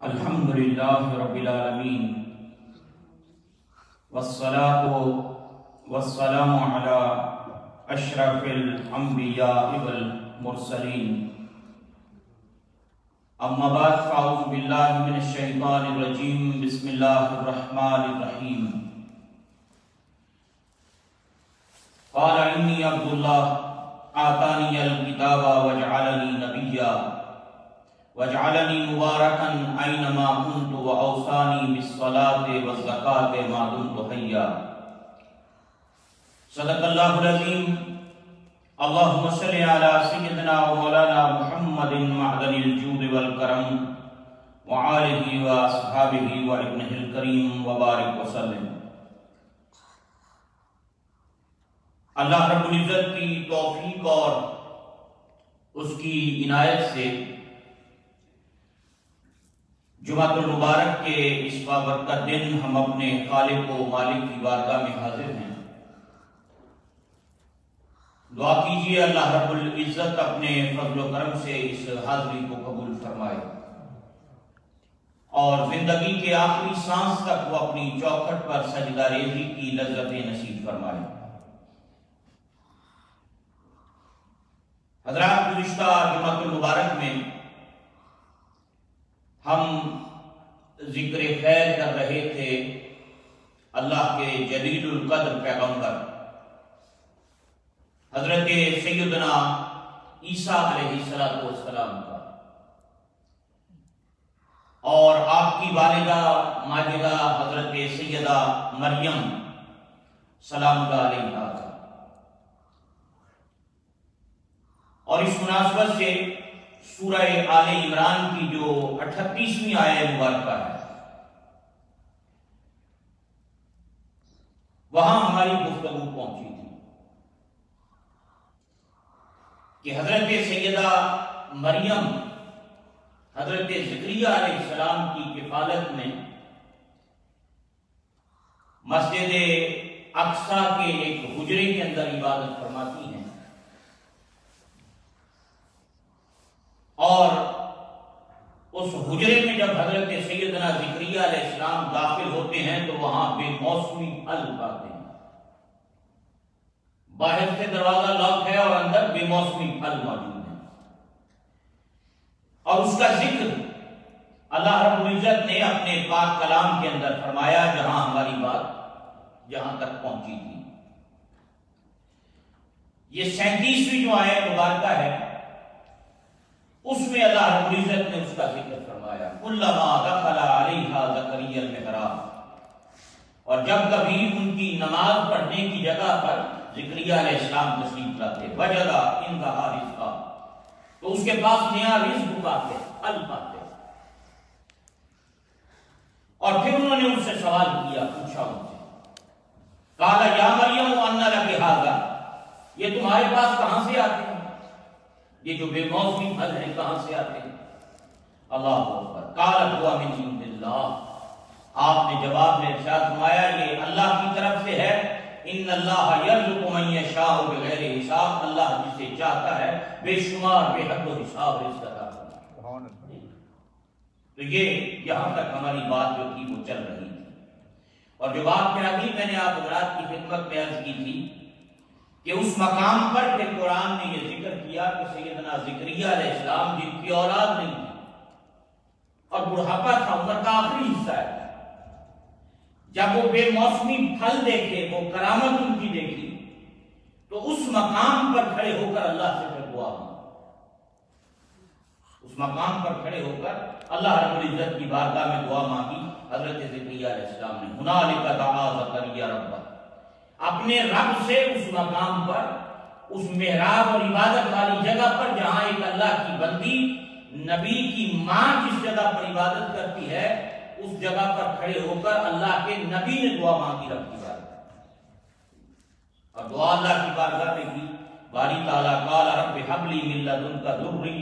الحمدللہ رب العالمین والصلاة والسلام علی اشرف الانبیاء والمرسلین اما بعد فاعوذ باللہ من الشیطان الرجیم بسم اللہ الرحمن الرحیم قال انی عبد اللہ آتانی الکتاب وجعلنی نبیا وجعلنی مبارکا اینما کنت واوصانی بالصلاة والزکاة ما دمت حیا۔ صدق اللہ العظیم۔ اللہم صلی علی سیدنا و مولانا محمد معدن الجود والکرم وآلہ و اصحابہ و ابنہ الکریم وبارک وسلم۔ اللہ رب العزت کی توفیق اور اس کی عنایت سے جمعۃ المبارک کے اس بابرکت دن ہم اپنے خالق و مالک کی بارگاہ میں حاضر ہیں۔ دعا کیجئے اللہ رب العزت اپنے فضل و کرم سے اس حاضری کو قبول فرمائے اور زندگی کے آخری سانس تک وہ اپنی چوکھٹ پر سجدہ ریزی کی لذت نصیب فرمائے۔ حضرات، گزشتہ جمعۃ المبارک میں ہم ذکر خیر کر رہے تھے اللہ کے جلیل القدر پیغمبر حضرت سیدنا عیسیٰ علیہ السلام کا اور آپ کی والدہ ماجدہ حضرت سیدہ مریم سلام اللہ علیہا کا، اور اس مناسبت سے سورہ آل عمران کی جو 38ویں آیہ مبارکہ ہے وہاں ہماری گفتگو پہنچی تھی کہ حضرت سیدہ مریم حضرت زکریا علیہ السلام کی کفالت میں مسجد اقصی کے ایک حجرے کے اندر عبادت فرماتی ہیں، اور اس حجرے میں جب حضرت سیدنا زکریا علیہ السلام داخل ہوتے ہیں تو وہاں بے موسمی پھل پاتے ہیں۔ باہر سے دروازہ لاک ہے اور اندر بے موسمی پھل موجود ہیں، اور اس کا ذکر اللہ رب العزت نے اپنے پاک کلام کے اندر فرمایا جہاں ہماری بات جہاں تک پہنچی تھی۔ یہ 37ویں جو آیت مبارکہ ہے اس میں اللہ رب العزت نے اس کا ذکر فرمایا، کلما دخل علیہا زکریا المحراب، اور جب کبھی ان کی نماز پڑھنے کی جگہ پر زکریا علیہ السلام تشریف لاتے وجدا عندہا رزقا، تو اس کے پاس نیا رزق پاتے، پھل پاتے، اور پھر انہوں نے ان سے سوال کیا، پوچھا ان سے، قال یا مریم ان لک ھذا، یہ تمہارے پاس کہاں سے آتے ہیں؟ یہ جو بے موسمی پھل ہیں کہاں سے آتے ہیں؟ اللہ اکبر۔ قالت هو من عند اللہ، آپ نے جواب میں ارشاد فرمایا یہ اللہ کی طرف سے ہے، ان اللہ یرزق من یشاء بغیر حساب، اللہ جسے چاہتا ہے بے شمار بے حد و حساب رزق عطا کرتا ہے۔ تو یہ یہاں تک ہماری بات جو تھی وہ چل رہی تھی، اور جو بات پھر ابھی میں نے آپ حضرات کی خدمت میں عرض کی تھی کہ اس مقام پر پھر قرآن نے یہ ذکر کیا کہ سیدنا زکریا علیہ السلام جن کی اولاد نہیں تھی اور بڑھاپا تھا، عمر کا آخری حصہ ہے، جب وہ بے موسمی پھل دیکھے، وہ کرامت ان کی دیکھی، تو اس مقام پر کھڑے ہو کر اللہ سے پھر دعا مانگی، اس مقام پر کھڑے ہو کر اللہ رب العزت کی بارگاہ میں دعا مانگی حضرت زکریا علیہ السلام نے۔ ہنالک دعا زکریا ربہ، اپنے رب سے اس مقام پر، اس محراب اور عبادت والی جگہ پر جہاں ایک اللہ کی بندی نبی کی ماں جس جگہ پر عبادت کرتی ہے، اس جگہ پر کھڑے ہو کر اللہ کے نبی نے دعا مانگی رب کی بارگاہ، اور دعا اللہ کی بارگاہ میں کی۔ باری تعالیٰ قال رب هب لی من لدنک ذریۃ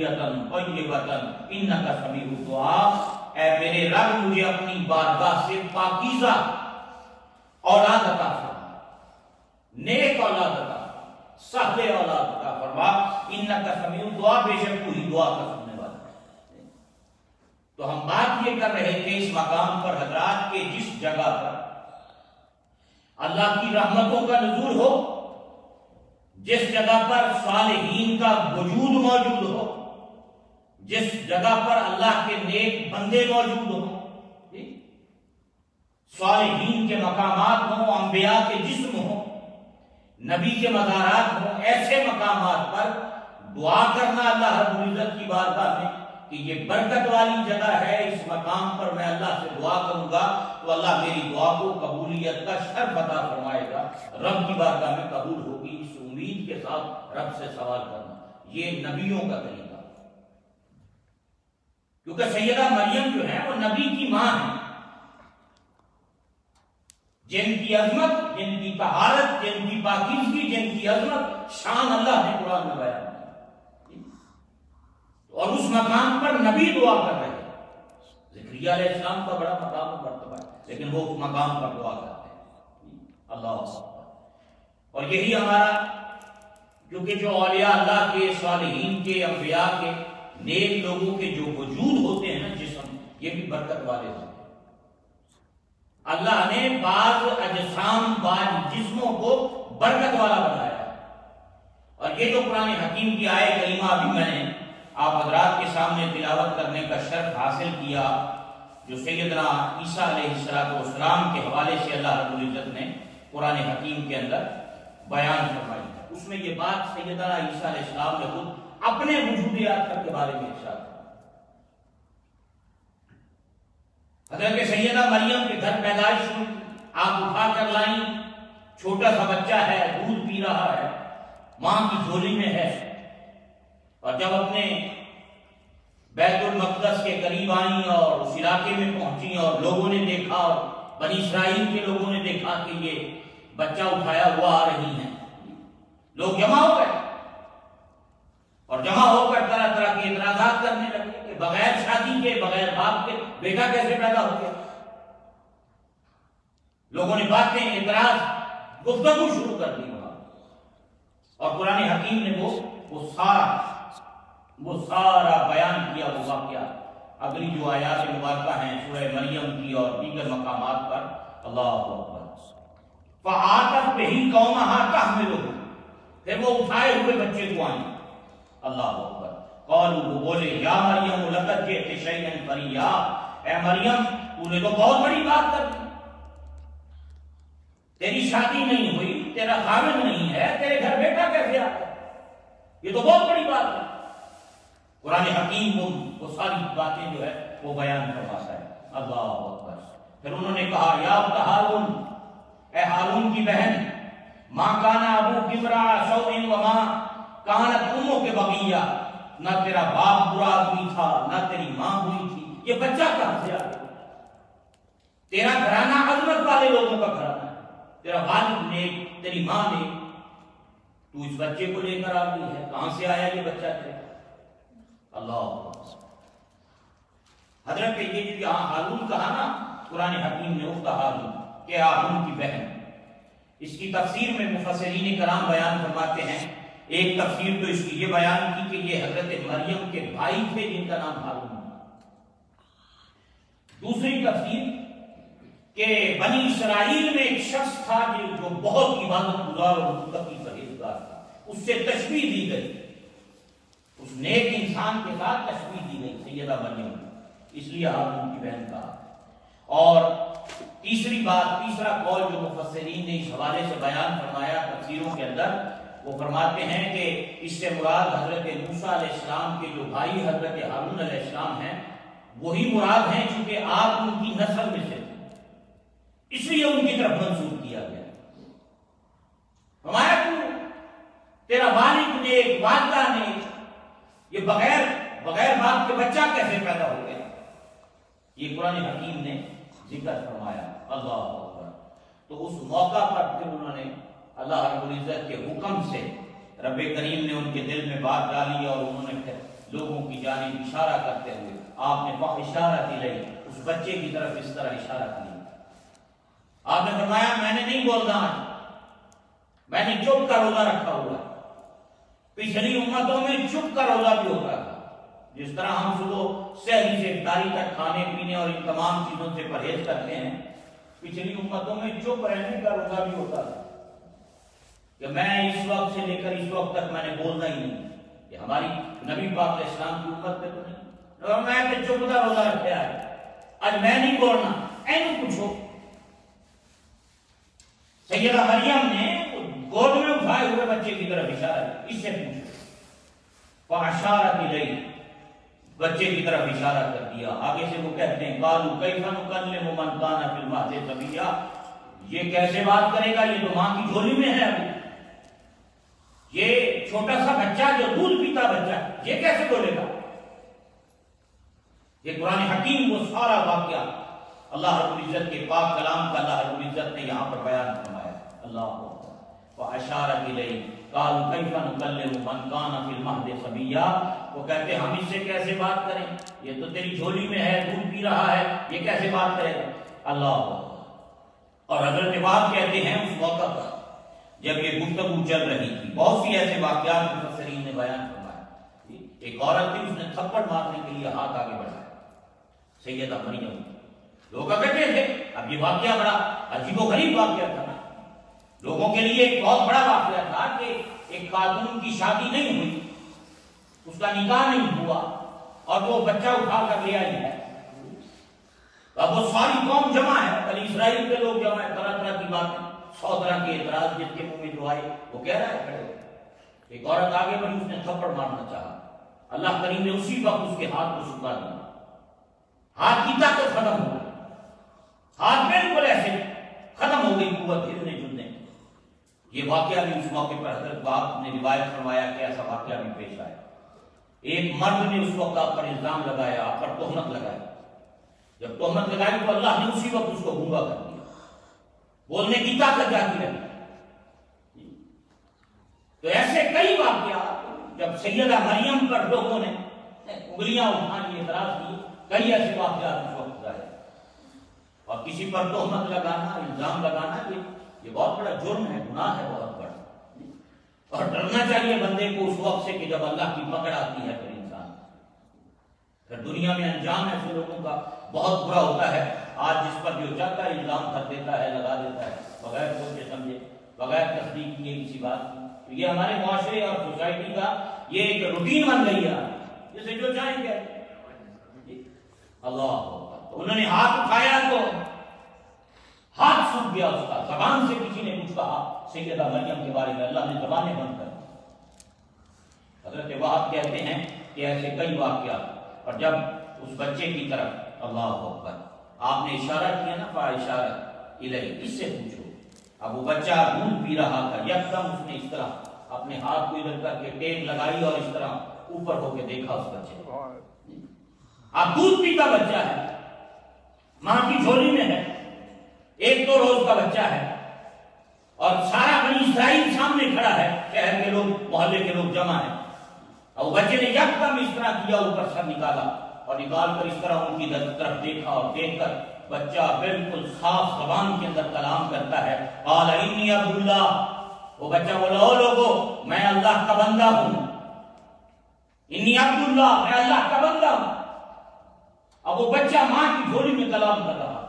طیبۃ انک سمیع الدعاء، اے میرے رب مجھے اپنی بارگاہ سے پاکیزہ اولاد عطا فرما، نیک اولاد عطا، صالح اولاد عطا فرما، انک سمیع الدعاء، بے شک تو ہی دعا کا سننے والا ہے۔ تو تو ہم بات یہ کر رہے تھے اس مقام پر حضرات کہ جس جگہ پر اللہ کی رحمتوں کا نزول ہو، جس جگہ پر صالحین کا وجود موجود ہو، جس جگہ پر اللہ کے نیک بندے موجود ہوں، صالحین کے مقامات ہوں، انبیاء کے جسم ہوں، نبی کے مزارات ہوں، ایسے مقامات پر دعا کرنا اللہ رب العزت کی بارگاہ میں کہ یہ برکت والی جگہ ہے، اس مقام پر میں اللہ سے دعا کروں گا تو اللہ میری دعا کو قبولیت کا شرف عطا فرمائے گا، رب کی بارگاہ میں قبول ہوگی، اس امید کے ساتھ رب سے سوال کرنا، یہ نبیوں کا طریقہ، کیونکہ سیدہ مریم جو ہے وہ نبی کی ماں ہے، جن کی عظمت، جن کی طہارت، جن کی پاکیزگی، جن کی عظمت شان اللہ نے قرآن میں بیان کی، اور اس مقام پر نبی دعا کر رہے ہیں۔ زکریا علیہ السلام کا بڑا مقام و مرتبہ ہے، لیکن وہ اس مقام پر دعا کرتے ہیں، اللہ اکبر۔ اور یہی ہمارا، کیونکہ جو اولیاء اللہ کے، صالحین کے، انبیاء کے، نیک لوگوں کے جو وجود ہوتے ہیں نا جسم، یہ بھی برکت والے ہوتے ہیں۔ اللہ نے بعض اجسام، بعض جسموں کو برکت والا بنایا، اور یہ جو قرآن حکیم کی آیت کریمہ ابھی میں نے آپ حضرات کے سامنے تلاوت کرنے کا شرف حاصل کیا، جو سیدنا عیسیٰ علیہ السلام کے حوالے سے اللہ رب العزت نے قرآن حکیم کے اندر بیان فرمائی ہے، اس میں یہ بات سیدنا عیسیٰ علیہ السلام نے خود اپنے وجود آخر کے بارے میں ارشاد کیا۔ حضرت سیدہ مریم کے گھر پیدائش ہوئی، آپ اٹھا کر لائیں، چھوٹا سا بچہ ہے، دودھ پی رہا ہے، ماں کی جھولی میں ہے، اور جب اپنے بیت المقدس کے قریب آئیں اور اس علاقے میں پہنچی اور لوگوں نے دیکھا، اور بنی اسرائیل کے لوگوں نے دیکھا کہ یہ بچہ اٹھایا ہوا آ رہی ہیں، لوگ جمع ہو گئے، اور جمع ہو کر طرح طرح کے اعتراضات کرنے لگے کہ بغیر شادی کے، بغیر باپ کے بیٹا کیسے پیدا ہو گیا۔ لوگوں نے باتیں، اعتراض، گفتگو شروع کر دی وہاں، اور قرآن حکیم نے وہ سارا بیان کیا، وہ واقعہ اگلی جو آیات مبارکہ ہیں سورہ مریم کی اور دیگر مقامات پر، اللہ اکبر۔ فآتت بہ قومہا تحملہ، پھر وہ اٹھائے ہوئے بچے کو آئیں، اللہ اکبر۔ قالوا، وہ بولے، یا مریم لقد جئت شیئا فریا، اے مریم تو نے تو بہت بڑی بات کر دی، تیری شادی نہیں ہوئی، تیرا خاوند نہیں ہے، تیرے گھر بیٹا کیسے آ گیا، یہ تو بہت بڑی بات ہے۔ قرآن حکیم وہ ساری باتیں جو ہے وہ بیان فرماتا ہے، اللہ اکبر۔ پھر انہوں نے کہا، یا ابن ہارون، اے ہارون کی بہن، ما کان ابوک امرأ سوء وما کانت امک بغیہ، نہ تیرا باپ برا آدمی تھا، نہ تیری ماں بری تھی، یہ بچہ کہاں سے آ گیا؟ تیرا گھرانہ عظمت والے لوگوں کا گھرانہ ہے، تیرا والد نے، تیری ماں نے، تو اس بچے کو لے کر آ گئی ہے، کہاں سے آیا یہ بچہ تیرا؟ اللہ حضرت یہ جو یہاں ہارون کہا نا قرآن حکیم نے، اخت ہارون کہ ہارون کی بہن، اس کی تفسیر میں مفسرین کرام بیان فرماتے ہیں، ایک تفسیر تو اس کی یہ بیان کی کہ یہ حضرت مریم کے بھائی تھے جن کا نام ہارون، دوسری تفسیر کہ بنی اسرائیل میں ایک شخص تھا جو بہت عبادت گزار اور متقی پرہیزگار تھا، اس سے تشبیہ دی گئی، اس نیک انسان کے ساتھ تشبیہ دی گئی سیدہ مریم، اس لیے ہارون کی بہن کہا۔ اور تیسری بات، تیسرا قول جو مفسرین نے اس حوالے سے بیان فرمایا تفسیروں کے اندر، وہ فرماتے ہیں کہ اس سے مراد حضرت موسیٰ علیہ السلام کے جو بھائی حضرت ہارون علیہ السلام ہیں وہی مراد ہیں، چونکہ آپ ان کی نسل میں سے تھے، اس لیے ان کی طرف منسوب کیا گیا۔ فرمایا تیرا والد نے، والدہ نے، یہ بغیر باپ کے بچہ کیسے پیدا ہو گیا؟ یہ قرآن حکیم نے ذکر فرمایا، اللہ اکبر۔ تو اس موقع پر پھر انہوں نے اللہ رب العزت کے حکم سے رب کریم نے ان کے دل میں بات ڈالی، اور انہوں نے پھر لوگوں کی جانب اشارہ کرتے ہوئے آپ نے اشارہ دلائی، اس بچے کی طرف اس طرح اشارہ کیا، آپ نے فرمایا میں نے نہیں بولنا، میں نے چپ کا روزہ رکھا ہوا ہے، پچھلی امتوں میں چپ کا روزہ بھی ہوتا تھا، جس طرح ہم صبح سحری سے افطاری تک کھانے پینے اور ان تمام چیزوں سے پرہیز کرتے ہیں، پچھلی امتوں میں چپ رہنے کا روزہ بھی ہوتا تھا کہ میں اس وقت سے لے کر اس وقت تک میں نے بولنا ہی نہیں. کہ ہماری نبی پاک علیہ السلام کی امت پہ تو نہیں، اور میں تو چپ کا روزہ رکھا ہے، آج میں نہیں بولنا. اینو پوچھو سیدہ مریم نے گود میں اٹھائے ہوئے بچے کی طرف اشارہ کیا، اس سے پوچھو. فاشارت الیہ، بچے کی طرف اشارہ کر دیا. آگے سے وہ کہتے ہیں قالوا کیف نکلم من کان فی المہد صبیا، یہ کیسے بات کرے گا، یہ تو ماں کی جھولی میں ہے ابھی، یہ چھوٹا سا بچہ جو دودھ پیتا بچہ یہ کیسے بولے گا. یہ قرآن حکیم وہ سارا واقعہ اللہ رب العزت کے پاک کلام کا اللہ رب العزت نے یہاں پر بیان فرمایا. اللہ واشارت الیہ قالوا کیف نکلم من کان فی المہد صبیا، وہ کہتے ہم اس سے کیسے بات کریں، یہ تو تیری جھولی میں ہے، دودھ پی رہا ہے، یہ کیسے بات کرے گا. اللہ. اور حضرت بات کہتے ہیں اس موقع پر جب یہ گفتگو چل رہی تھی، بہت سی ایسے واقعات مفسرین نے بیان فرمایا. ایک عورت تھی، اس نے تھپڑ مارنے کے لیے ہاتھ آگے بڑھایا سیدہ مریم. لوگ اکٹھے تھے. اب یہ واقعہ بڑا عجیب و غریب واقعہ تھا، لوگوں کے لیے ایک بہت بڑا واقعہ تھا کہ ایک خاتون کی شادی نہیں ہوئی، اس کا نکاح نہیں ہوا، اور وہ بچہ اٹھا کر لے آئی ہے. اب وہ ساری قوم جمع ہے، بنی اسرائیل کے لوگ جمع ہے، طرح طرح کی باتیں، 100 طرح کے اعتراض جس کے منہ میں جو آئے وہ کہہ رہا ہے کھڑے. ایک عورت آگے بڑھی، اس نے تھپڑ مارنا چاہا، اللہ کریم نے اسی وقت اس کے ہاتھ کو سکھا دیا. ہاتھ کی طاقت ختم ہو گئی، ہاتھ بالکل ایسے ختم ہو گئی قوت ہلنے جلنے. یہ واقعہ بھی اس موقع پر حضرت باپ نے روایت فرمایا کہ ایسا واقعہ بھی پیش آیا. ایک مرد نے اس وقت آپ پر الزام لگایا، آپ پر تہمت لگائی. جب تہمت لگائی تو اللہ نے اسی وقت اس کو گونگا کر دیا، بولنے کی طاقت جاتی رہی. تو ایسے کئی واقعات جب سیدہ مریم پر لوگوں نے انگلیاں اٹھانی اعتراض کی، کئی ایسے واقعات اس وقت ظاہر. اور کسی پر تہمت لگانا، الزام لگانا یہ بہت بڑا جرم ہے، گناہ ہے بہت بڑا. اور ڈرنا چاہیے بندے کو اس وقت سے کہ جب اللہ کی پکڑ آتی ہے پھر انسان، پھر دنیا میں انجام ایسے لوگوں کا بہت برا ہوتا ہے. آج جس پر جو چاہتا ہے الزام کر دیتا ہے، لگا دیتا ہے بغیر سوچے سمجھے، بغیر تصدیق کیے کسی بات کی. یہ ہمارے معاشرے اور سوسائٹی کا یہ ایک روٹین بن گئی ہے، جسے جو چاہیں گے. اللہ، انہوں نے ہاتھ اٹھایا تو ہاتھ سوکھ گیا اس کا. زبان سے کسی نے کچھ کہا سیدہ مریم کے بارے میں، اللہ نے زبانیں بند کر دی. حضرت وہاب کہتے ہیں کہ ایسے کئی واقعات. اور جب اس بچے کی طرف اللہ اکبر آپ نے اشارہ کیا نا، فاشارت الیہ، اس سے پوچھو. اب وہ بچہ دودھ پی رہا تھا، یکدم اس نے اس طرح اپنے ہاتھ کو ادھر کر کے ٹیک لگائی اور اس طرح اوپر ہو کے دیکھا اس بچے کو. اب دودھ پیتا بچہ ہے، ماں کی جھولی میں ہے، 1-2 روز کا بچہ ہے، اور سارا بنی اسرائیل سامنے کھڑا ہے، شہر کے لوگ، محلے کے لوگ جمع ہیں. اور بچے نے یکدم اس طرح کیا، اوپر سر نکالا اور نکال کر اس طرح ان کی طرف دیکھا، اور دیکھ کر بچہ بالکل صاف زبان کے اندر کلام کرتا ہے. قال انی عبد اللہ، وہ بچہ بولا او لوگو میں اللہ کا بندہ ہوں، انی عبد اللہ، میں اللہ کا بندہ ہوں. اب وہ بچہ ماں کی جھولی میں کلام کر رہا.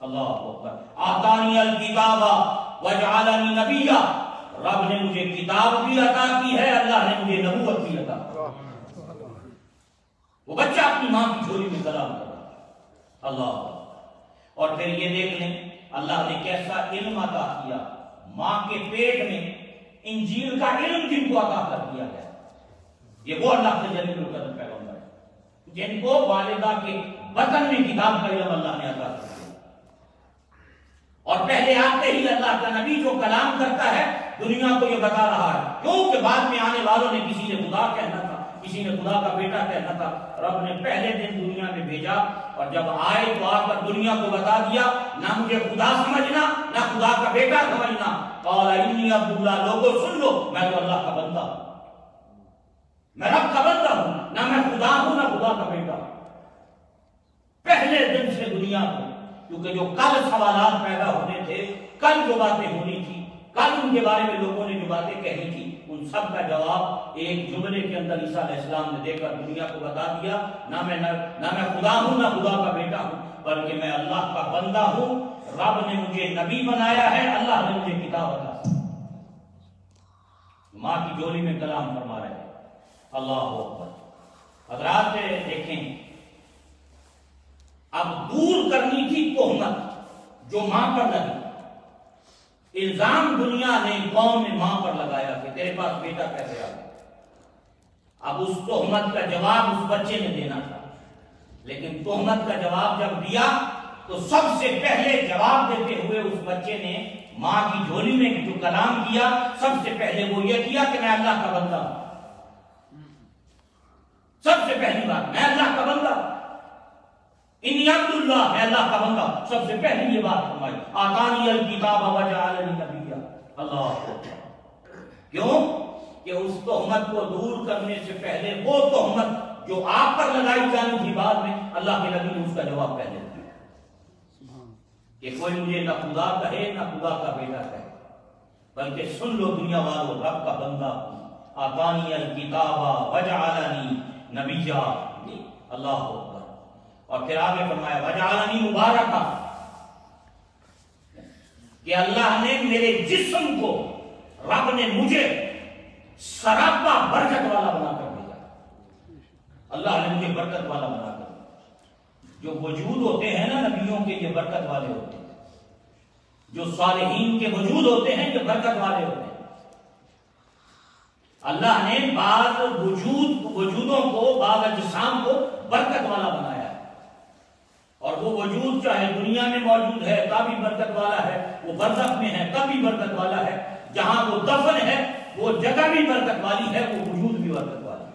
اللہ اکبر. آتانی الکتاب وجعلنی نبیا، رب نے مجھے کتاب بھی عطا کی ہے، اللہ نے مجھے نبوت بھی عطا کی. وہ بچہ اپنی ماں کی جھولی میں کلام کر رہا. اللہ. اور پھر یہ دیکھ لیں اللہ نے کیسا علم عطا کیا، ماں کے پیٹ میں انجیل کا علم جن کو عطا کر دیا گیا. یہ وہ اللہ کے جلیل القدر پیغمبر ہے جن کو والدہ کے بطن میں کتاب کا علم اللہ نے عطا کیا. اور پہلے آتے ہی اللہ کا نبی جو کلام کرتا ہے دنیا کو یہ بتا رہا ہے، کیونکہ بعد میں آنے والوں نے کسی نے خدا کہنا تھا، کسی نے خدا کا بیٹا کہنا تھا. رب نے پہلے دن دنیا میں بھیجا، اور جب آئے تو آ کر دنیا کو بتا دیا نہ مجھے خدا سمجھنا نہ خدا کا بیٹا سمجھنا. قال انی عبد اللہ، لوگوں سن لو میں تو اللہ کا بندہ ہوں، میں رب کا بندہ ہوں، نہ میں خدا ہوں نہ خدا کا بیٹا ہوں. پہلے دن سے دنیا کو، کیونکہ جو کل سوالات پیدا ہونے تھے، کل جو باتیں ہونی تھی، کل ان کے بارے میں لوگوں نے جو باتیں کہی تھی ان سب کا جواب ایک جملے کے اندر عیسیٰ علیہ السلام نے دے کر دنیا کو بتا دیا، نہ میں خدا ہوں نہ خدا کا بیٹا ہوں، بلکہ میں اللہ کا بندہ ہوں، رب نے مجھے نبی بنایا ہے، اللہ نے مجھے کتاب عطا کی۔ ماں کی جولی میں کلام فرما رہے ہیں۔ اللہ اکبر۔ حضرات دیکھیں، اب دور کرنی تھی تہمت جو ماں پر لگی، الزام دنیا نے قوم نے ماں پر لگایا کہ تیرے پاس بیٹا کیسے آ گیا۔ اب اس تہمت کا جواب اس بچے نے دینا تھا، لیکن تہمت کا جواب جب دیا تو سب سے پہلے جواب دیتے ہوئے اس بچے نے ماں کی جھولی میں جو کلام کیا، سب سے پہلے وہ یہ کیا کہ میں اللہ کا بندہ ہوں۔ سب سے پہلی بات، میں اللہ کا بندہ، انی عبد اللہ، میں اللہ کا بندہ، سب سے پہلی یہ بات فرمائی، آتانی الکتاب وجعلنی نبیا۔ اللہ اکبر۔ کیوں کہ اس تہمت کو دور کرنے سے پہلے وہ تہمت جو آپ پر لگائی جانی تھی بعد میں، اللہ کے نبی نے اس کا جواب پہلے دیا کہ کوئی مجھے نہ خدا کہے نہ خدا کا بیٹا کہے، بلکہ سن لو دنیا والو، رب کا بندہ ہوں، آتانی الکتاب وجعلنی نبیا۔ اللہ اکبر۔ اور پھر آگے فرمایا وجعلنی مبارکا، کہ اللہ نے میرے جسم کو، رب نے مجھے سراپا برکت والا بنا کر دیا۔ اللہ نے مجھے برکت والا بنا کر دیا۔ جو وجود ہوتے ہیں نا نبیوں کے، یہ برکت والے ہوتے ہیں۔ جو صالحین کے وجود ہوتے ہیں یہ برکت والے ہوتے ہیں۔ اللہ نے بعض وجودوں کو، بعض اجسام کو برکت والا بنایا ہے، اور وہ وجود چاہے دنیا میں موجود ہے تب بھی برکت والا ہے، وہ برزخ میں ہے تب بھی برکت والا ہے، جہاں وہ دفن ہے وہ جگہ بھی برکت والی ہے، وہ وجود بھی برکت والا ہے۔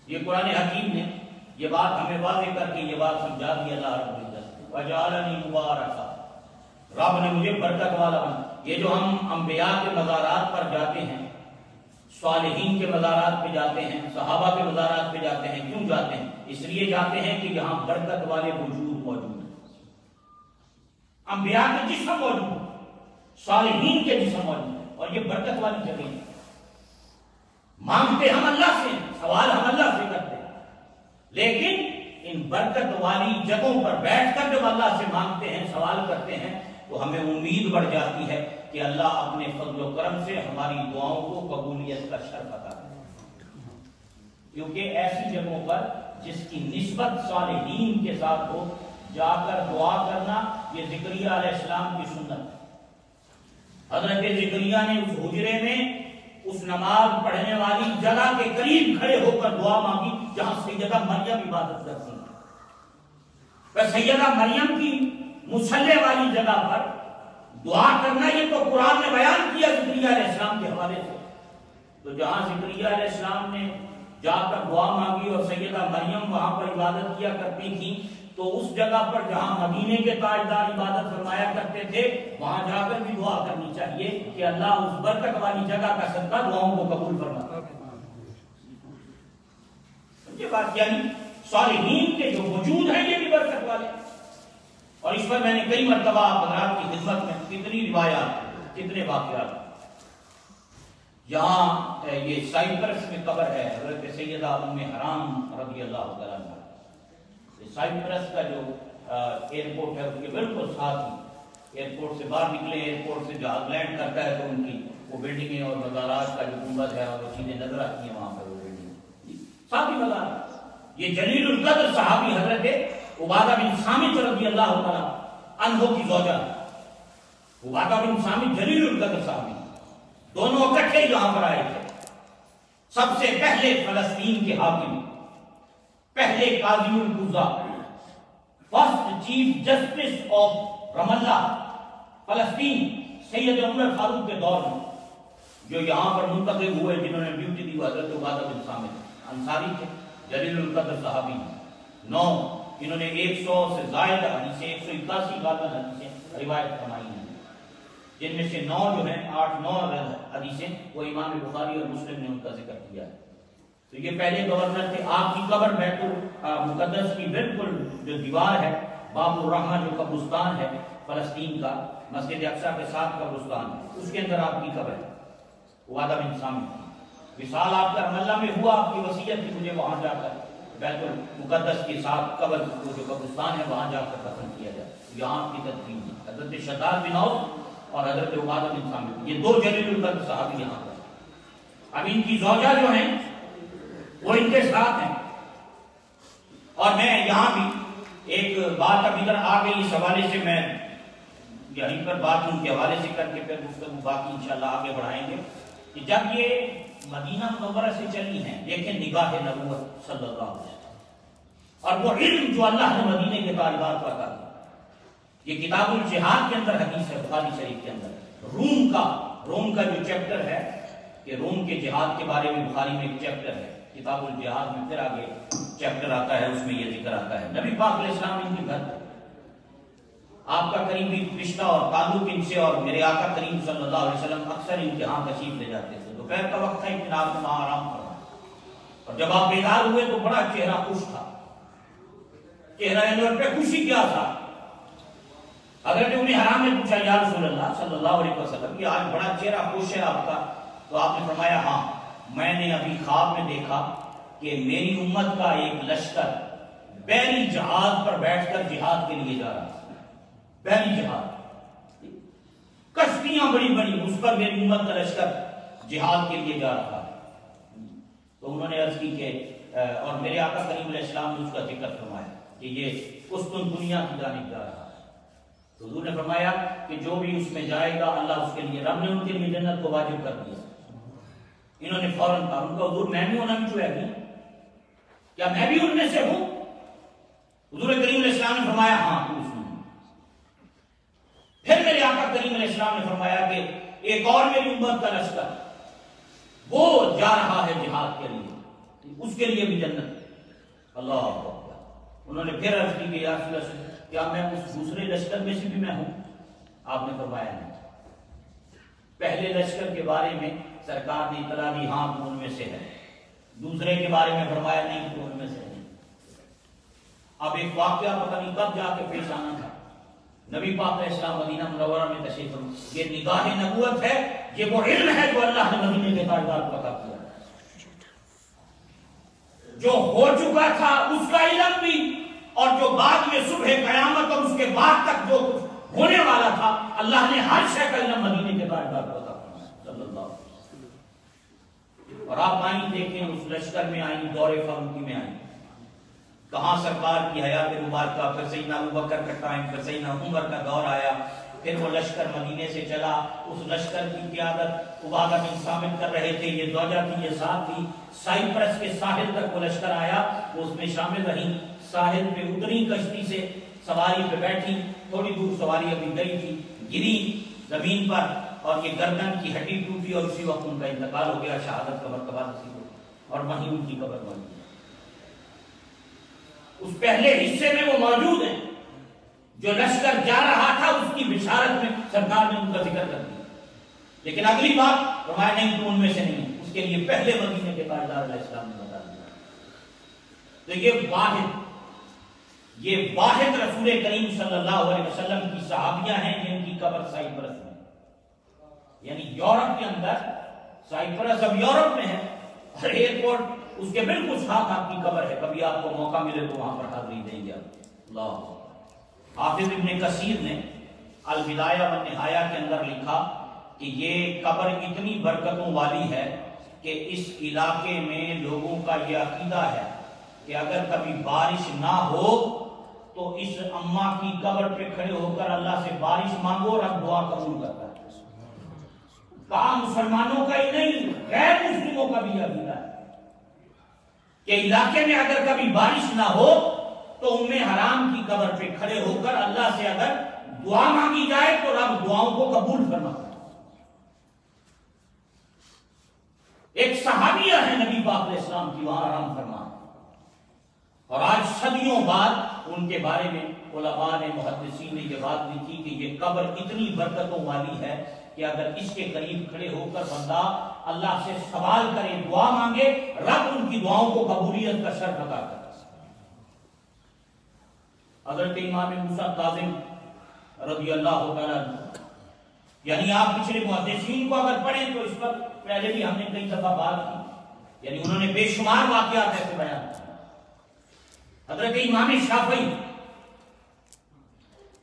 یہ قرآن حکیم نے یہ بات ہمیں واضح کر کے یہ بات سمجھا دی اللہ رب العزت، وجعلنی مبارکا، رب نے مجھے برکت والا بنا۔ یہ جو ہم انبیاء کے مزارات پر جاتے ہیں، صالحین کے مزارات پہ جاتے ہیں، صحابہ کے مزارات پہ جاتے ہیں، کیوں جاتے ہیں؟ اس لیے جاتے ہیں کہ یہاں برکت والے وجود موجود ہیں، انبیاء کے جسم موجود ہیں، صالحین کے جسم موجود ہیں، اور یہ برکت والی جگہ ہے۔ مانگتے ہم اللہ سے، سوال ہم اللہ سے کرتے ہیں، لیکن ان برکت والی جگہوں پر بیٹھ کر جب اللہ سے مانگتے ہیں، سوال کرتے ہیں، تو ہمیں امید بڑھ جاتی ہے کہ اللہ اپنے فضل و کرم سے ہماری دعاؤں کو قبولیت کا شرف عطا کرے، کیونکہ ایسی جگہوں پر جس کی نسبت صالحین کے ساتھ ہو، جا کر دعا کرنا یہ زکریا علیہ السلام کی سنت ہے۔ حضرت زکریا نے اس حجرے میں اس نماز پڑھنے والی جگہ کے قریب کھڑے ہو کر دعا مانگی جہاں سیدہ مریم عبادت کرتی ہیں۔ سیدہ مریم کی مصلی والی جگہ پر دعا کرنا یہ تو قرآن نے بیان کیا زکریا علیہ السلام کے حوالے سے، تو جہاں زکریا علیہ السلام نے جا کر دعا مانگی اور سیدہ مریم وہاں پر عبادت کیا کرتی تھی، تو اس جگہ پر جہاں مدینے کے تاجدار عبادت فرمایا کرتے تھے، وہاں جا کر بھی دعا کرنی چاہیے کہ اللہ اس برکت والی جگہ کا صدقہ دعاؤں کو قبول فرما۔ یہ بات یعنی صالحین کے جو وجود ہیں یہ بھی برکت والے، اور اس پر میں نے کئی مرتبہ آپ حضرات کی خدمت میں کتنی روایات، کتنے واقعات۔ یہاں یہ سائپرس میں قبر ہے حضرت سیدہ ام حرام رضی اللہ تعالیٰ عنہ۔ سائپرس کا جو ایئرپورٹ ہے اس کے بالکل ساتھ ہی، ایئرپورٹ سے باہر نکلے، ایئرپورٹ سے جہاز لینڈ کرتا ہے تو ان کی وہ بلڈنگیں اور مزارات کا جو گنبد ہے اور وہ چیزیں نظر آتی ہیں وہاں پر، وہ بلڈنگ ساتھ ہی مزار۔ یہ جلیل القدر صحابی حضرت عبادہ بن صامت رضی اللہ تعالیٰ عنہ کی زوجہ، عبادہ بن صامت جلیل القدر صحابی، دونوں اکٹھے یہاں پر آئے تھے۔ سب سے پہلے فلسطین کے حاکم، پہلے قاضی القضاء، first chief justice of Ramallah فلسطین، سید عمر فاروق کے دور میں جو یہاں پر منتخب ہوئے، جنہوں نے ڈیوٹی دی، وہ حضرت عبادہ بن صامت انصاری تھے، جلیل القدر صحابی۔ 9 انہوں نے 100 سے زائد حدیثیں، 181 غالباً حدیثیں روایت فرمائی ہیں، جن میں سے 9 جو ہیں 8-9 حدیثیں وہ امام بخاری اور مسلم نے ان کا ذکر کیا ہے۔ تو یہ پہلے گورنر تھے۔ آپ کی قبر بیت المقدس کی بالکل جو دیوار ہے، باب الرحمہ جو قبرستان ہے فلسطین کا، مسجد اقصیٰ کے ساتھ قبرستان ہے، اس کے اندر آپ کی قبر ہے۔ عبادہ بن صامت کی وصال آپ کا رم اللہ میں ہوا، آپ کی وصیت تھی مجھے وہاں جا کر بیت المقدس کے ساتھ قبر وہ جو قبرستان ہے وہاں جا کر دفن کیا جائے. یہاں کی تدفین حضرت شداد بن اوس اور حضرت عبادہ بن صامت، یہ دو جلیل القدر صحابی یہاں پر. اب ان کی زوجہ جو ہیں وہ ان کے ساتھ ہیں. اور میں یہاں بھی ایک بات اب ادھر آ گئی، اس حوالے سے میں یہیں پر بات ان کے حوالے سے کر کے پھر گفتگو باقی انشاءاللہ آگے بڑھائیں گے. کہ جب یہ مدینہ منورہ سے چلی ہیں، دیکھیں نگاہ نبوت صلی اللہ علیہ وسلم اور وہ علم جو اللہ نے مدینے کے طالبات پر عطا کیا. یہ کتاب الجہاد کے اندر حدیث ہے، بخاری شریف کے اندر روم کا جو چیپٹر ہے کہ روم کے جہاد کے بارے میں بخاری میں ایک چیپٹر ہے، کتاب الجہاد میں پھر آگے چیپٹر آتا ہے، اس میں یہ ذکر آتا ہے. نبی پاک علیہ السلام ان کے گھر پر آپ کا قریبی رشتہ اور تعلق ان سے، اور میرے آقا کریم صلی اللہ علیہ وسلم اکثر ان کے ہاں تشریف لے جاتے تھے. دوپہر کا وقت تھا، اتنا آپ نے وہاں آرام کرنا، اور جب آپ بیدار ہوئے تو بڑا چہرہ خوش تھا. چہرہ انور پہ خوشی کیا تھا؟ حضرت ام حرام نے پوچھا یا رسول اللہ صلی اللہ علیہ وسلم کہ آج بڑا چہرہ خوش ہے آپ کا؟ تو آپ نے فرمایا ہاں، میں نے ابھی خواب میں دیکھا کہ میری امت کا ایک لشکر بحری جہاز پر بیٹھ کر جہاد کے لیے جا رہا ہے. بحری جہاز، کشتیاں بڑی بڑی، اس پر میری امت کا لشکر جہاد کے لیے جا رہا ہے. تو انہوں نے عرض کی کہ اور میرے آقا کریم علیہ السلام نے اس کا ذکر فرمایا کہ یہ قسطنطنیہ کی جانب جا رہا ہے. تو حضور نے فرمایا کہ جو بھی اس میں جائے گا اللہ اس کے لیے، رب نے ان کے لیے جنت کو واجب کر دیا. انہوں نے فوراً کہا، ان کا حضور میں بھی ہونا بھی چاہیے، کیا میں بھی ان میں سے ہوں؟ حضور کریم علیہ السلام نے فرمایا ہاں تو اس میں. پھر میرے آقا کریم علیہ السلام نے فرمایا کہ ایک اور میری امت کا لشکر وہ جا رہا ہے جہاد کے لیے، اس کے لیے بھی جنت. اللہ اکبر. انہوں نے پھر عرض کی کہ یا رسول اللہ کیا میں اس دوسرے لشکر میں سے بھی میں ہوں؟ آپ نے فرمایا نہیں. پہلے لشکر کے بارے میں سرکار نے اطلاع دی ہاں تو ان میں سے ہے، دوسرے کے بارے میں فرمایا نہیں تو ان میں سے نہیں. اب ایک واقعہ پتہ نہیں کب جا کے پیش آنا تھا. نبی پاک علیہ السلام مدینہ منورہ میں تشریف فرما، یہ نگاہ نبوت ہے، یہ وہ علم ہے جو اللہ نے مدینے کے تاجدار کو عطا کیا. جو ہو چکا تھا اس کا علم بھی، اور جو بعد میں صبح قیامت اور اس کے بعد تک جو کچھ ہونے والا تھا، اللہ نے ہر شے کا علم مدینے کے تاجدار کو عطا کیا صلی اللہ علیہ وسلم. اور آپ آئیں دیکھیں اس لشکر میں آئیں، دور فاروقی میں آئیں، کہاں سرکار کی حیات مبارکہ، پھر سیدنا ابوبکر کا ٹائم، پھر سیدنا عمر کا دور آیا، پھر وہ لشکر مدینے سے چلا. اس لشکر کی قیادت عبادہ بن صامت کر رہے تھے، یہ زوجہ تھی، یہ ساتھ تھی. سائپرس کے ساحل تک وہ لشکر آیا، وہ اس میں شامل رہی. ساحل پہ اتری، کشتی سے سواری پہ بیٹھی، تھوڑی دور سواری ابھی گئی تھی، گری زمین پر اور یہ گردن کی ہڈی ٹوٹی اور اسی وقت ان کا انتقال ہو گیا. شہادت کا مرتبہ نصیب ہو اور وہیں ان کی قبر موجود ہے. اس پہلے حصے میں وہ موجود ہیں جو لشکر جا رہا تھا، اس کی بشارت میں سرکار نے ان کا ذکر کر دیا. لیکن اگلی بات فرمایا نہیں تو ان میں سے نہیں، اس کے لیے پہلے مدینے کے تاجدار علیہ السلام نے بتا دیا. تو یہ واحد رسول کریم صلی اللہ علیہ وسلم کی صحابیاں ہیں جن کی قبر سائپرس میں، یعنی یورپ کے اندر. سائپرس اب یورپ میں ہے، ہر ایئرپورٹ اس کے بالکل ساتھ آپ کی قبر ہے. کبھی آپ کو موقع ملے تو وہاں پر حاضری دیں گے. اللہ. حافظ ابن کثیر نے البدایہ والنہایہ کے اندر لکھا کہ یہ قبر اتنی برکتوں والی ہے کہ اس علاقے میں لوگوں کا یہ عقیدہ ہے کہ اگر کبھی بارش نہ ہو تو اس اماں کی قبر پہ کھڑے ہو کر اللہ سے بارش مانگو اور اب دعا قبول کرتا ہے. کہا مسلمانوں کا ہی نہیں، غیر مسلموں کا بھی عقیدہ ہے کہ علاقے میں اگر کبھی بارش نہ ہو تو ام حرام کی قبر پہ کھڑے ہو کر اللہ سے اگر دعا مانگی جائے تو رب دعاؤں کو قبول فرماتا ہے. ایک صحابیہ ہے نبی پاک علیہ السلام کی، وہاں آرام فرما، اور آج صدیوں بعد ان کے بارے میں علماء نے، محدثین نے یہ بات لکھی کہ یہ قبر اتنی برکتوں والی ہے کہ اگر اس کے قریب کھڑے ہو کر بندہ اللہ سے سوال کرے، دعا مانگے، رب ان کی دعاؤں کو قبولیت کا شرط عطا کرتا ہے. حضرت امام موسیٰ کاظم رضی اللہ تعالیٰ عنہ، یعنی آپ پچھلے محدثین کو اگر پڑھیں تو اس پر پہلے بھی ہم نے کئی دفعہ بات کی، یعنی انہوں نے بے شمار واقعات ایسے بیان کیے۔ حضرت امام شافعی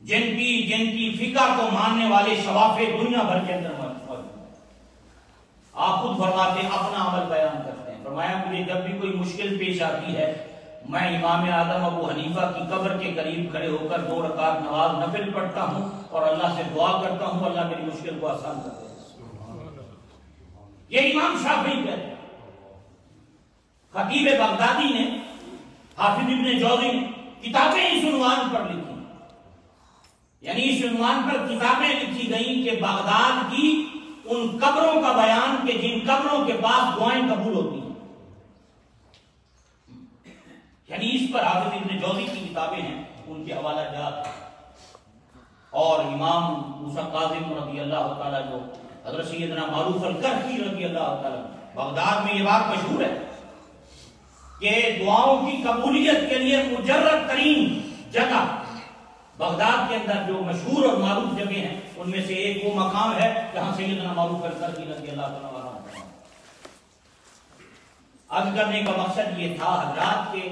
جن کی فقہ کو ماننے والے شوافع دنیا بھر کے اندر موجود ہیں، آپ خود فرماتے ہیں، اپنا عمل بیان کرتے ہیں، فرمایا مجھے جب بھی کوئی مشکل پیش آتی ہے میں امام اعظم ابو حنیفہ کی قبر کے قریب کھڑے ہو کر 2 رکعت نماز نفل پڑھتا ہوں اور اللہ سے دعا کرتا ہوں اللہ میری مشکل کو آسان کر دے۔ یہ امام شافعی کہتے ہیں۔ خطیب بغدادی نے، حافظ ابن جوزی نے کتابیں اس عنوان پر لکھی، یعنی اس عنوان پر کتابیں لکھی گئیں کہ بغداد کی ان قبروں کا بیان کہ جن قبروں کے پاس دعائیں قبول ہوتی ہیں، یعنی اس پر حافظ ابن جوزی کی کتابیں ہیں، ان کے حوالہ جات ہیں۔ اور امام موسیٰ کاظم رضی اللہ تعالیٰ جو حضرت سیدنا معروف الکرخی رضی اللہ تعالیٰ، بغداد میں یہ بات مشہور ہے کہ دعاؤں کی قبولیت کے لیے مجرد ترین جگہ بغداد کے اندر جو مشہور اور معروف جگہ ہیں ان میں سے ایک وہ مقام ہے جہاں سیدنا معروف الکرخی رضی اللہ تعالیٰ عرض کرنے کا مقصد یہ تھا حضرات کے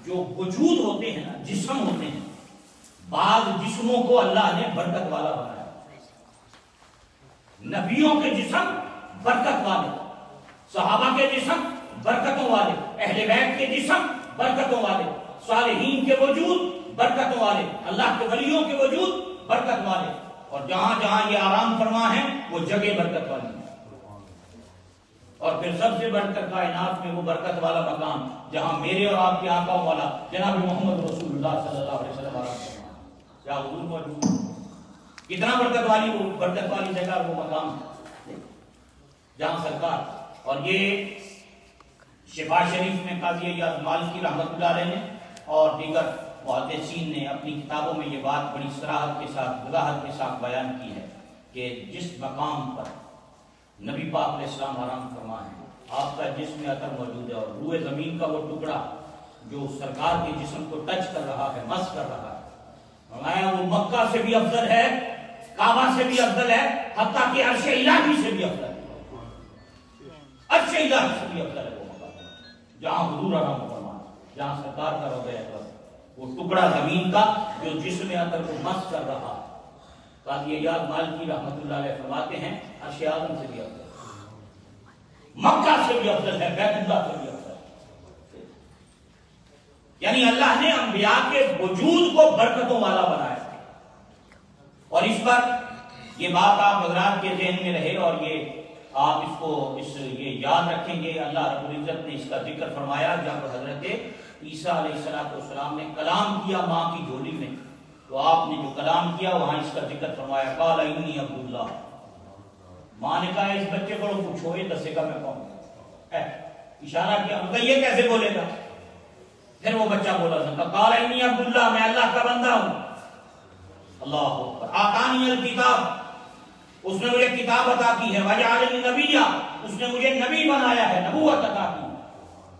جو وجود ہوتے ہیں نا، جسم ہوتے ہیں، بعض جسموں کو اللہ نے برکت والا بنایا۔ نبیوں کے جسم برکت والے، صحابہ کے جسم برکتوں والے، اہل بیت کے جسم برکتوں والے، صالحین کے وجود برکتوں والے، اللہ کے ولیوں کے وجود برکت والے، اور جہاں جہاں یہ آرام فرما ہے وہ جگہ برکت والی ہے۔ اور پھر سب سے بڑھ کر کائنات میں وہ برکت والا مقام جہاں میرے اور آپ کے آقا والا جناب محمد رسول اللہ صلی اللہ علیہ وسلم کیا حضور موجود ہے، کتنا برکت والی جگہ وہ مقام جہاں سرکار۔ اور یہ شفا شریف میں قاضی ایاز مالکی رحمۃ اللہ علیہ نے اور دیگر محدثین نے اپنی کتابوں میں یہ بات بڑی صراحت کے ساتھ، وضاحت کے ساتھ بیان کی ہے کہ جس مقام پر نبی پاک علیہ السلام آرام فرما ہے، آپ کا جسم اثر موجود ہے، اور روئے زمین کا وہ ٹکڑا جو سرکار کے جسم کو ٹچ کر رہا ہے، مس کر رہا ہے، فرمایا وہ مکہ سے بھی افضل ہے، کعبہ سے بھی افضل ہے، حتیٰ کہ عرش الہی سے بھی افضل ہے، عرش الہی سے بھی افضل ہے وہ مقام جہاں حضور آرام فرما، جہاں سرکار کا روضہ اطہر، وہ ٹکڑا زمین کا جو جسم اثر کو مس کر رہا ہے۔ قاضی ایاز مالکی رحمۃ اللہ علیہ فرماتے ہیں عرش اعظم سے بھی افضل ہے، مکہ سے بھی افضل ہے، بیت اللہ سے بھی افضل ہے۔ یعنی اللہ نے انبیاء کے وجود کو برکتوں والا بنایا، اور اس پر یہ بات آپ حضرات کے ذہن میں رہے اور یہ آپ اس کو یہ یاد رکھیں گے۔ اللہ رب العزت نے اس کا ذکر فرمایا جب حضرت عیسیٰ علیہ السلام نے کلام کیا ماں کی جھولی میں، تو آپ نے جو کلام کیا وہاں اس کا ذکر فرمایا، قال انی عبداللہ، ماں نے کہا اس بچے کو پوچھو یہ دسے گا میں کون ہوں، اشارہ کیا، ان کا یہ کیسے بولے گا؟ پھر وہ بچہ بولا سکتا، قال انی عبداللہ، میں اللہ کا بندہ ہوں۔ اللہ اکبر، آتانی الکتاب، اس نے مجھے کتاب عطا کی ہے، وجعلنی نبیہ، اس نے مجھے نبی بنایا ہے، نبوت عطا کی۔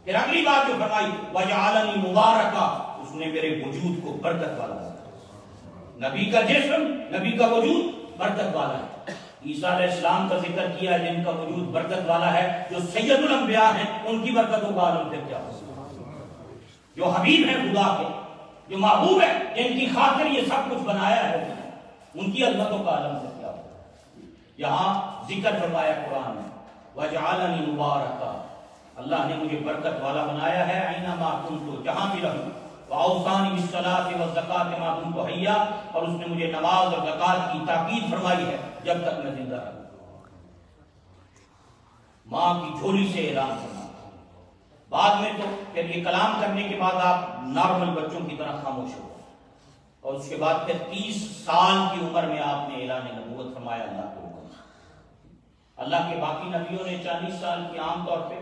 پھر اگلی بات جو فرمائی، وجعلنی مبارکہ، اس نے میرے وجود کو برکت والا بنایا۔ نبی کا جسم، نبی کا وجود برکت والا ہے۔ عیسیٰ علیہ السلام کا ذکر کیا جن کا وجود برکت والا ہے، جو سید الانبیاء ہیں، ان کی برکتوں کا عالم پھر کیا ہوگا؟ جو حبیب ہیں خدا کے، جو محبوب ہیں، جن کی خاطر یہ سب کچھ بنایا ہے، ان کی عظمتوں کا عالم پھر کیا ہوگا؟ یہاں ذکر فرمایا قرآن میں، وجعلنی مبارکہ، اللہ نے مجھے برکت والا بنایا ہے، اینما کنت، جہاں بھی رہوں، وَأَوْصَانِي بِالصَّلَاةِ وَالزَّكَاةِ مَا دُمْتُ حَيًّا، اور اس نے مجھے نماز اور زکات کی تاکید فرمائی ہے جب تک میں زندہ رہوں۔ ماں کی جھولی سے اعلان کرنا، بعد میں تو پھر یہ کلام کرنے کے بعد آپ نارمل بچوں کی طرح خاموش ہو، اور اس کے بعد پھر 30 سال کی عمر میں آپ نے اعلان نبوت فرمایا اللہ کے حکم سے۔ اللہ کے باقی نبیوں نے 40 سال کی، عام طور پہ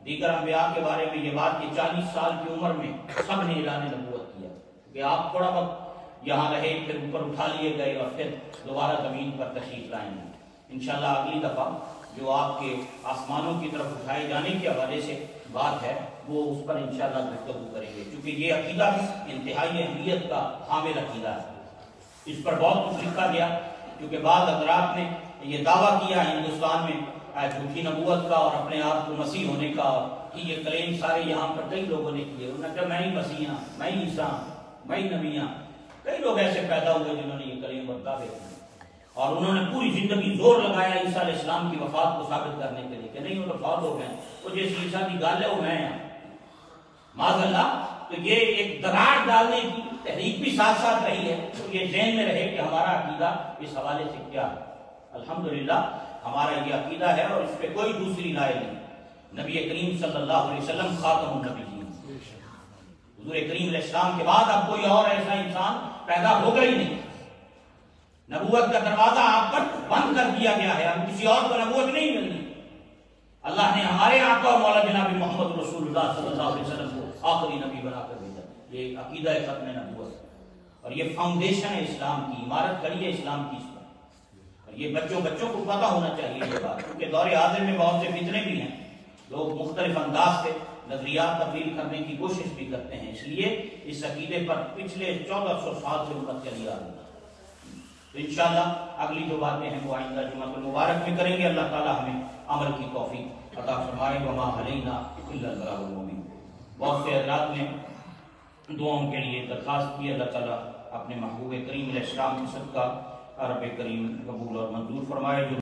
دیگر انبیاء کے بارے میں یہ بات کہ 40 سال کی عمر میں سب نے اعلان نبوت کیا، کہ آپ تھوڑا وقت یہاں رہے، پھر اوپر اٹھا لیے گئے اور پھر دوبارہ زمین پر تشریف لائیں گے۔ انشاءاللہ اگلی دفعہ جو آپ کے آسمانوں کی طرف اٹھائے جانے کے حوالے سے بات ہے وہ اس پر انشاءاللہ گفتگو کریں گے، کیونکہ یہ عقیدہ بھی انتہائی اہمیت کا حامل عقیدہ ہے۔ اس پر بہت کچھ لکھا گیا، کیونکہ بعض حضرات نے یہ دعویٰ کیا ہندوستان میں جھوٹی نبوت کا اور اپنے آپ کو مسیح ہونے کا، کہ یہ کلیم سارے یہاں پر کئی لوگوں نے کیے. انہوں نے کہا میں ہی مسیح ہوں، میں ہی عیسیٰ ہوں، میں ہی نبی ہوں. کئی لوگ ایسے پیدا ہوئے جنہوں نے یہ کلیم اور دعوے کیے، اور انہوں نے پوری زندگی زور لگایا عیسیٰ علیہ السلام کی وفات کو ثابت کرنے کے لیے کہ نہیں وہ تو فوت ہو گئے، وہ جیسی عیسیٰ کی گال ہے وہ میں ہوں معاذ اللہ. تو یہ ایک دراڑ ڈالنے کی تحریک بھی ساتھ ساتھ رہی ہے. تو یہ ذہن میں رہے کہ ہمارا عقیدہ اس حوالے سے کیا ہے. الحمدللہ ہمارا یہ عقیدہ ہے اور اس پہ کوئی دوسری رائے نہیں. نبی کریم صلی اللہ علیہ وسلم خاتم النبیین، حضور کریم علیہ السلام کے بعد اب کوئی اور ایسا انسان پیدا ہوگا ہی نہیں. نبوت کا دروازہ آپ پر بند کر دیا گیا ہے، اب کسی اور کو نبوت نہیں ملنی. اللہ نے ہمارے آقا اور مولا جناب محمد رسول اللہ صلی اللہ علیہ وسلم کو آخری نبی بنا کر بھیجا. یہ عقیدہ ختم نبوت اور یہ فاؤنڈیشن ہے اسلام کی، عمارت کھڑی ہے اسلام کی اس پر. اور یہ بچوں کو پتہ ہونا چاہیے یہ بات، کیونکہ دور حاضر میں بہت سے فتنے بھی ہیں. لوگ مختلف انداز سے نظریات تبدیل کرنے کی کوشش بھی کرتے ہیں. اس لیے اس عقیدے پر پچھلے 1400 سال سے امت چلی آ رہی ہے. تو انشاءاللہ اگلی جو باتیں ہیں وہ آئندہ جمعہ المبارک میں کریں گے. اللہ تعالی ہمیں عمل کی توفیق عطا فرمائے. وما علینا الا البلاغ المبین. بہت سے حضرات نے دعاؤں کے لیے درخواست کی. اللہ تعالیٰ اپنے محبوب کریم علیہ السلام کے صدقہ رب کریم قبول اور منظور فرمائے. جو